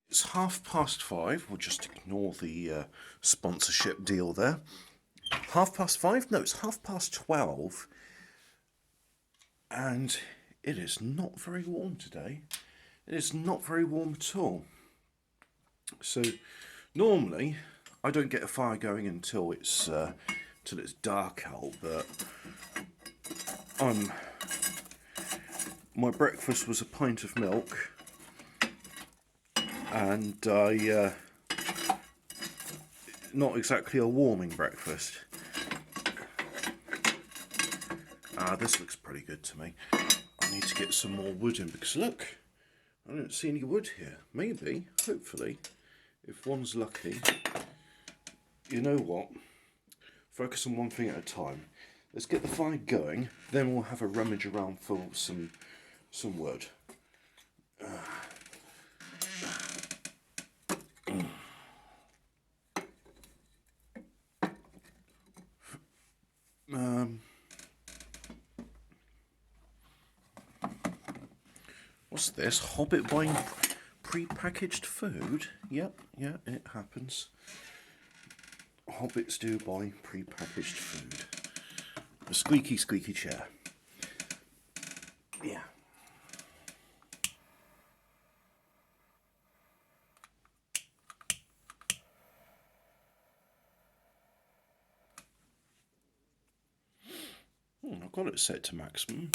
It's 5:30. We'll just ignore the sponsorship deal there. 5:30? No, it's 12:30. And it is not very warm today. It is not very warm at all. So normally I don't get a fire going until it's dark out. But my breakfast was a pint of milk, and I not exactly a warming breakfast. This looks pretty good to me. I need to get some more wood in because look, I don't see any wood here. Maybe, hopefully, if one's lucky. You know what? Focus on one thing at a time. Let's get the fire going, then we'll have a rummage around for some wood. What's this? Hobbit buying pre-packaged food? Yep, yeah, it happens. Hobbits do buy pre-packaged food. A squeaky, squeaky chair. Yeah. I've got it set to maximum.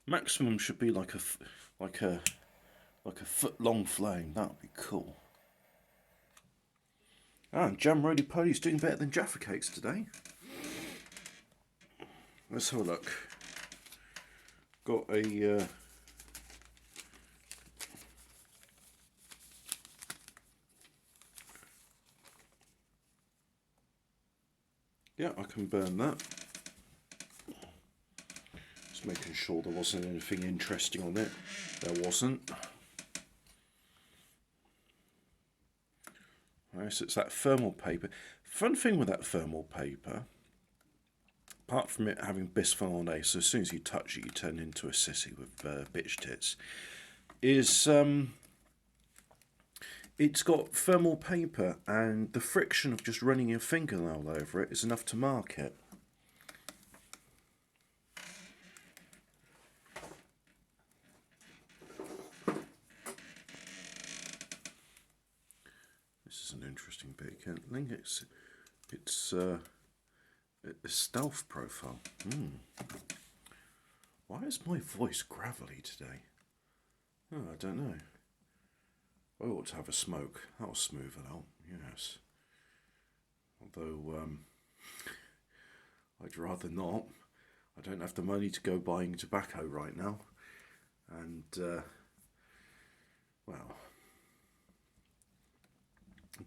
Maximum should be like a foot-long flame. That would be cool. And Jam Roly Poly's doing better than Jaffa Cakes today. Let's have a look. Got a yeah, I can burn that. Just making sure there wasn't anything interesting on it. There wasn't. Right, so it's that thermal paper. Fun thing with that thermal paper, apart from it having bisphenol A, so as soon as you touch it, you turn into a sissy with bitch tits, is it's got thermal paper, and the friction of just running your fingernail over it is enough to mark it. This is an interesting bit. I think it's a stealth profile. Why is my voice gravelly today? Oh, I don't know. I ought to have a smoke. That'll smooth it out, yes. Although, I'd rather not. I don't have the money to go buying tobacco right now. And, well,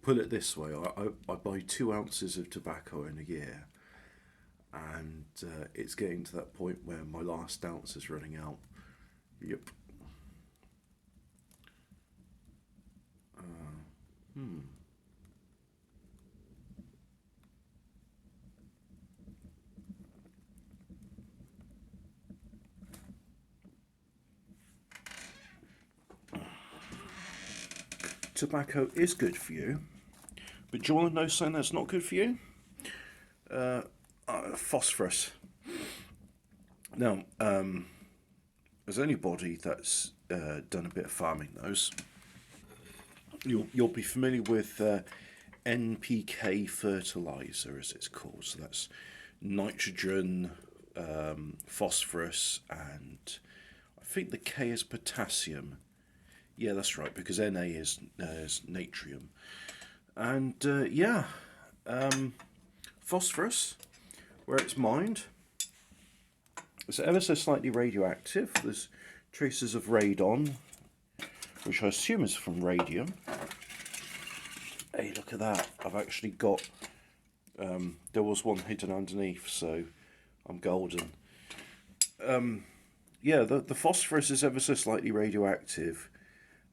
put it this way, I buy 2 ounces of tobacco in a year. And it's getting to that point where my last ounce is running out. Yep. Tobacco is good for you, but do you want to know something that's not good for you? Phosphorus. Now, as anybody that's done a bit of farming knows, you'll be familiar with NPK fertilizer, as it's called. So that's nitrogen, phosphorus, and I think the K is potassium. Yeah, that's right, because Na is natrium. And yeah, phosphorus, where it's mined, it's ever so slightly radioactive. There's traces of radon, which I assume is from radium. Hey, look at that. I've actually got, there was one hidden underneath, so I'm golden. Yeah, the phosphorus is ever so slightly radioactive,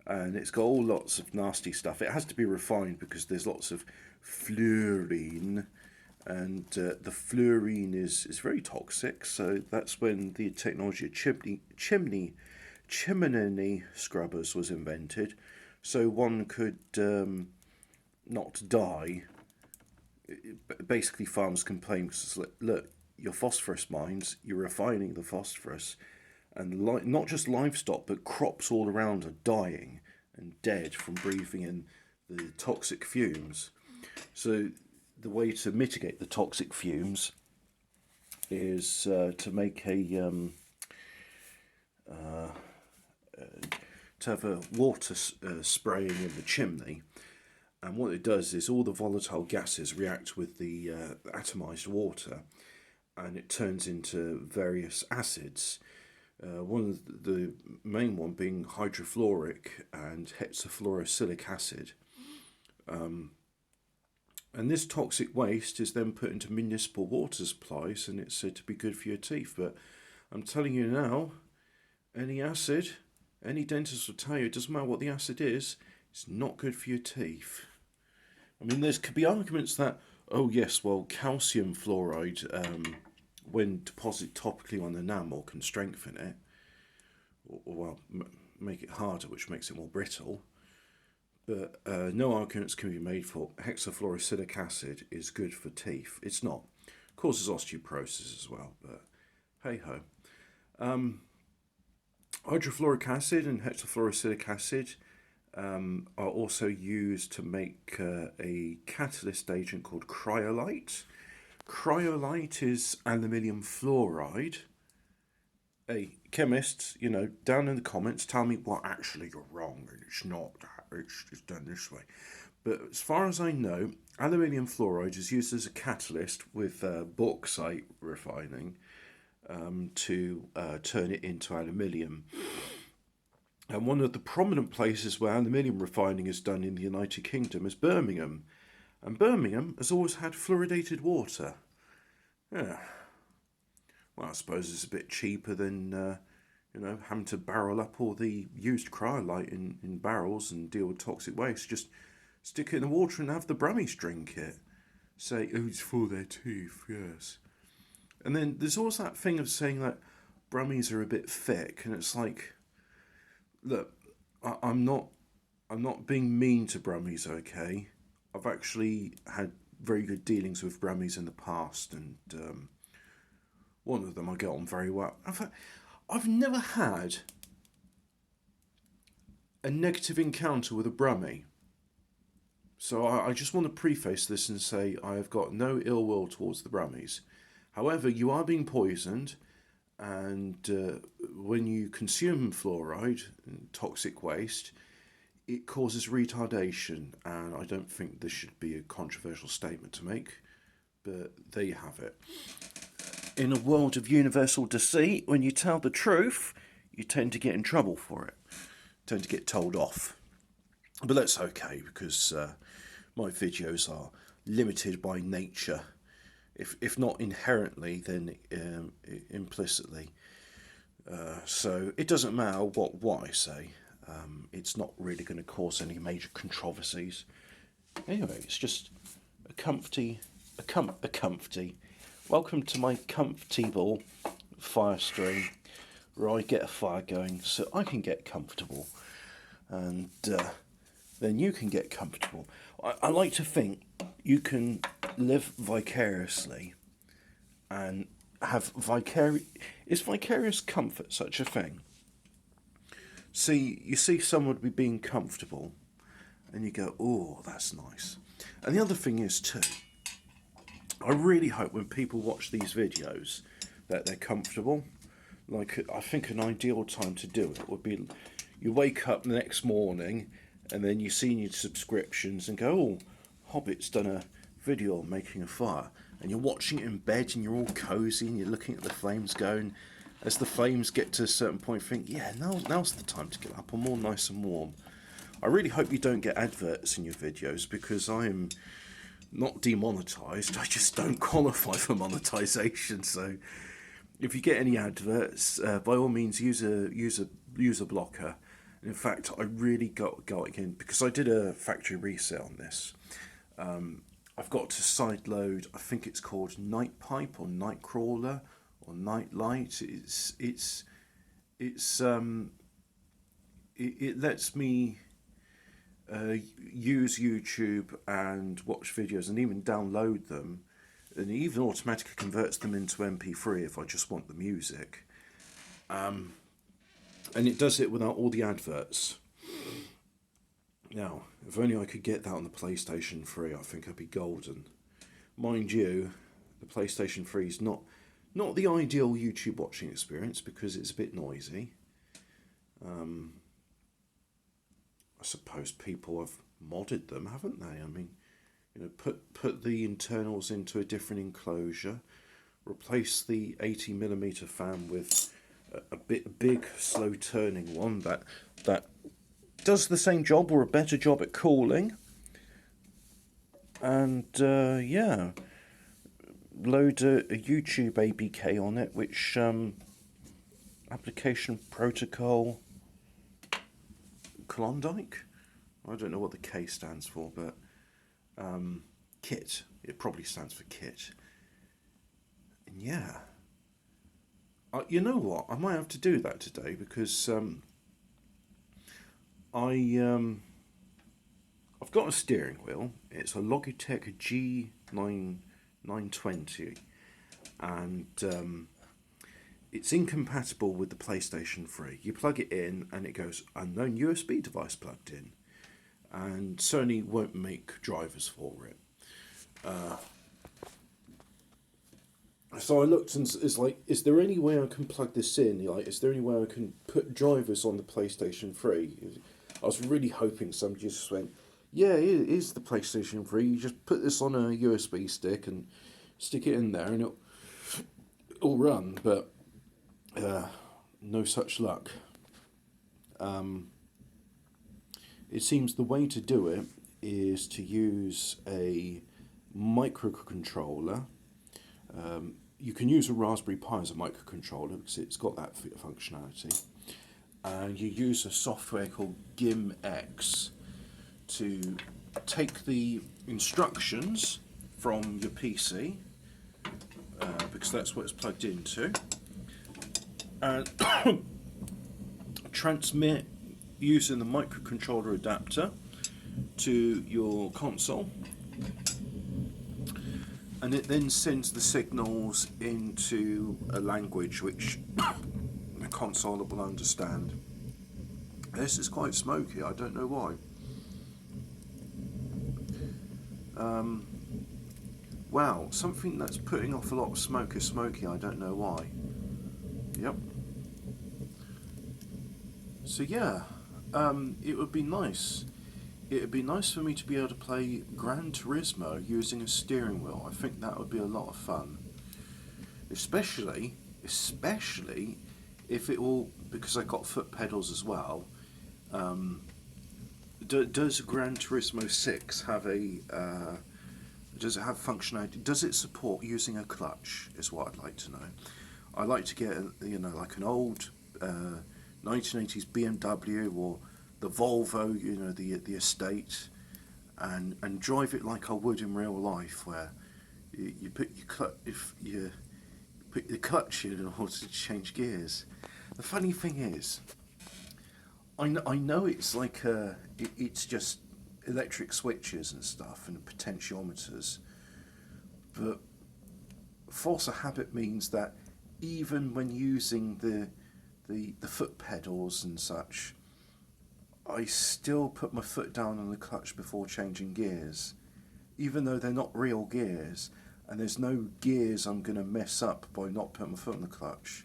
and it's got all lots of nasty stuff. It has to be refined because there's lots of fluorine, and the fluorine is very toxic. So that's when the technology of chimney scrubbers was invented, so one could not die. Basically, farmers complain because, look, your phosphorus mines, you're refining the phosphorus, and not just livestock, but crops all around are dying and dead from breathing in the toxic fumes. So the way to mitigate the toxic fumes is to make to have a water spraying in the chimney. And what it does is all the volatile gases react with the atomized water, and it turns into various acids. One of the main one being hydrofluoric and hexafluorosilicic acid. And this toxic waste is then put into municipal water supplies, and it's said to be good for your teeth. But I'm telling you now, any acid, any dentist will tell you, it doesn't matter what the acid is, it's not good for your teeth. I mean, there could be arguments that, oh yes, well, calcium fluoride, when deposited topically on enamel, can strengthen it, or well, make it harder, which makes it more brittle. But no arguments can be made for hexafluorosilicic acid is good for teeth. It's not. It causes osteoporosis as well, but hey ho. Hydrofluoric acid and hexafluorosilicic acid are also used to make a catalyst agent called cryolite. Cryolite is aluminium fluoride. Hey, chemists, down in the comments, tell me, well, actually, you're wrong, and it's not that, it's done this way. But as far as I know, aluminium fluoride is used as a catalyst with bauxite refining to turn it into aluminium. And one of the prominent places where aluminium refining is done in the United Kingdom is Birmingham. And Birmingham has always had fluoridated water. Yeah. Well, I suppose it's a bit cheaper than, having to barrel up all the used cryolite in barrels and deal with toxic waste. Just stick it in the water and have the Brummies drink it. Say, oh, it's for their teeth, yes. And then there's always that thing of saying that Brummies are a bit thick, and it's like, look, I'm not being mean to Brummies, okay? I've actually had very good dealings with Brummies in the past, and one of them I get on very well. I've never had a negative encounter with a Brummie. So I just want to preface this and say I have got no ill will towards the Brummies. However, you are being poisoned, and when you consume fluoride and toxic waste, it causes retardation, and I don't think this should be a controversial statement to make, but there you have it. In a world of universal deceit, when you tell the truth, you tend to get in trouble for it, tend to get told off. But that's okay, because my videos are limited by nature, if not inherently, then implicitly. So it doesn't matter what I say. It's not really going to cause any major controversies. Anyway, it's just a comfy. Welcome to my comfortable fire stream, where I get a fire going so I can get comfortable, and then you can get comfortable. I like to think you can live vicariously and have vicarious. Is vicarious comfort such a thing? See, you see someone be being comfortable, and you go, "Oh, that's nice." And the other thing is too, I really hope when people watch these videos that they're comfortable. Like, I think an ideal time to do it would be, you wake up the next morning, and then you see in your subscriptions and go, "Oh, Hobbit's done a video on making a fire," and you're watching it in bed and you're all cozy and you're looking at the flames going. As the flames get to a certain point, think, yeah, now's the time to get up. I'm all nice and warm. I really hope you don't get adverts in your videos, because I am not demonetized. I just don't qualify for monetization. So if you get any adverts, by all means use a blocker. In fact, I really got again, because I did a factory resale on this. I've got to sideload. I think it's called Night Pipe or Nightcrawler or Nightlight. It lets me use YouTube and watch videos and even download them, and it even automatically converts them into MP3 if I just want the music. And it does it without all the adverts. Now, if only I could get that on the PlayStation 3, I think I'd be golden. Mind you, the PlayStation 3 is not the ideal YouTube watching experience because it's a bit noisy. I suppose people have modded them, haven't they? I mean, you know, put the internals into a different enclosure, replace the 80mm fan with a big slow turning one that does the same job or a better job at cooling, and yeah, load a YouTube ABK on it, which application protocol Klondike. I don't know what the K stands for, but kit. It probably stands for kit. And yeah, you know what? I might have to do that today because I've got a steering wheel. It's a Logitech G920, and it's incompatible with the PlayStation 3. You plug it in and it goes unknown USB device plugged in, and Sony won't make drivers for it. So I looked and it's like, is there any way I can plug this in? Like, is there any way I can put drivers on the PlayStation 3? I was really hoping somebody just went, yeah, it is the PlayStation 3. You just put this on a USB stick and stick it in there and it'll run, but no such luck. It seems the way to do it is to use a microcontroller. You can use a Raspberry Pi as a microcontroller because it's got that functionality. And you use a software called GimX to take the instructions from your PC, because that's what it's plugged into, and transmit using the microcontroller adapter to your console, and it then sends the signals into a language which the console will understand. This is quite smoky, I don't know why. Wow, something that's putting off a lot of smoke is smoky, I don't know why. Yep. So yeah, it would be nice. It would be nice for me to be able to play Gran Turismo using a steering wheel. I think that would be a lot of fun. Especially if it will, because I got foot pedals as well. Does Gran Turismo 6 have a, does it have functionality? Does it support using a clutch, is what I'd like to know. I'd like to get, like an old 1980s BMW or the Volvo, the estate, and drive it like I would in real life, where you put your put the clutch in order to change gears. The funny thing is, I know it's like it's just electric switches and stuff and potentiometers, but force of habit means that even when using the foot pedals and such, I still put my foot down on the clutch before changing gears, even though they're not real gears, and there's no gears I'm going to mess up by not putting my foot on the clutch.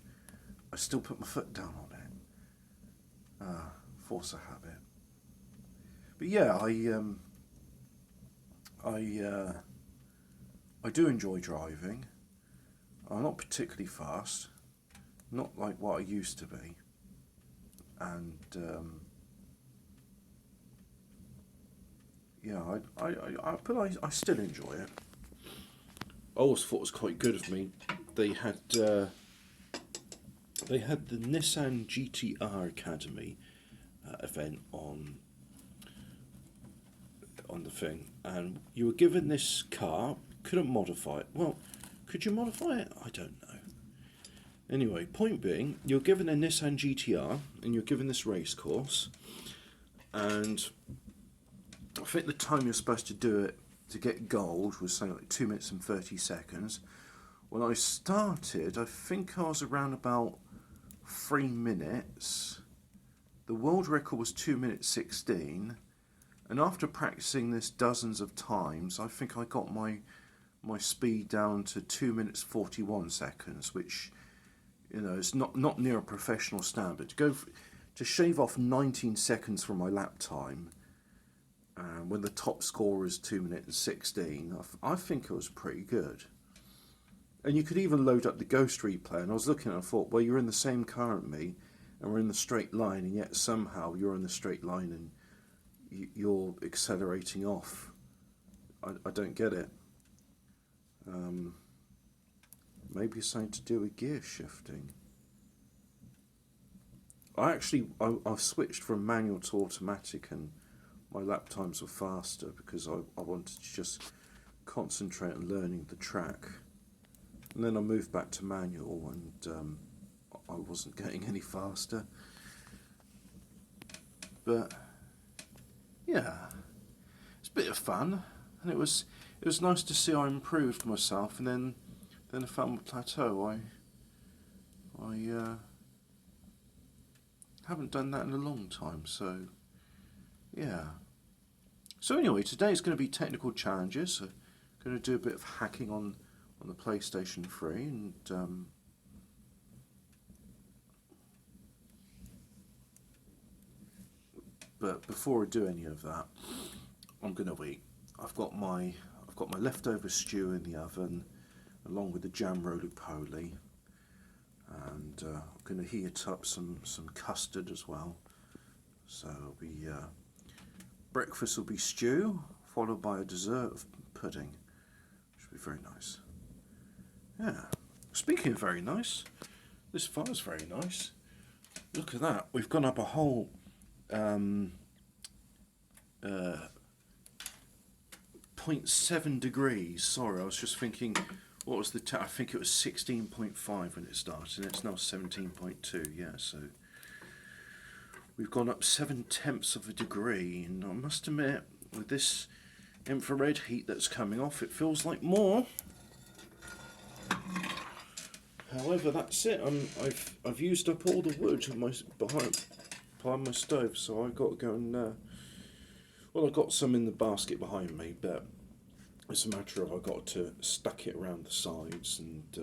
I still put my foot down on it. Force of habit. But yeah, I do enjoy driving. I'm not particularly fast, not like what I used to be, and yeah, but I still enjoy it. I always thought it was quite good of me. They had the Nissan GTR Academy event on the thing, and you were given this car. Couldn't modify it. Well, could you modify it? I don't know. Anyway, point being, you're given a Nissan GTR and you're given this race course, and think the time you're supposed to do it to get gold was something like 2 minutes and 30 seconds. When I started, I think I was around about 3 minutes. The world record was 2 minutes 16. And after practicing this dozens of times, I think I got my speed down to 2 minutes 41 seconds, which, you know, is not near a professional standard. To shave off 19 seconds from my lap time, when the top score is 2 minutes 16, I think it was pretty good. And you could even load up the Ghost replay, and I was looking and I thought, well, you're in the same car as me, and we're in the straight line, and yet somehow you're in the straight line and you're accelerating off. I don't get it. Maybe something to do with gear shifting. I've switched from manual to automatic, and my lap times were faster because I wanted to just concentrate on learning the track. And then I moved back to manual, and I wasn't getting any faster. But yeah, it's a bit of fun, and it was nice to see I improved myself, and then I found my plateau. I haven't done that in a long time, so yeah. So anyway, today's going to be technical challenges. I'm going to do a bit of hacking on the PlayStation 3, and but before I do any of that, I'm going to eat. I've got my leftover stew in the oven, along with the jam roly-poly, and I'm going to heat up some custard as well. So it'll be breakfast will be stew, followed by a dessert of pudding. Should be very nice. Yeah. Speaking of very nice, this fire's very nice. Look at that. We've gone up a whole 0.7 degrees. Sorry, I was just thinking, what was the I think it was 16.5 when it started, and it's now 17.2. Yeah, so we've gone up 7/10 of a degree, and I must admit, with this infrared heat that's coming off, it feels like more. However, that's it. I've used up all the wood behind my stove, so I've got to go and well, I've got some in the basket behind me, but it's a matter of I've got to stack it around the sides, and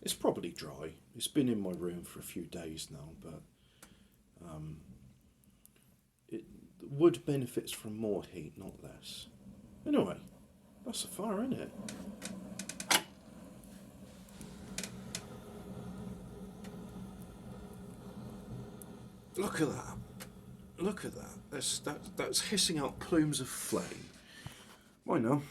it's probably dry. It's been in my room for a few days now, but wood benefits from more heat, not less. Anyway, that's a fire, isn't it? Look at that. Look at that. That's hissing out plumes of flame. Why no?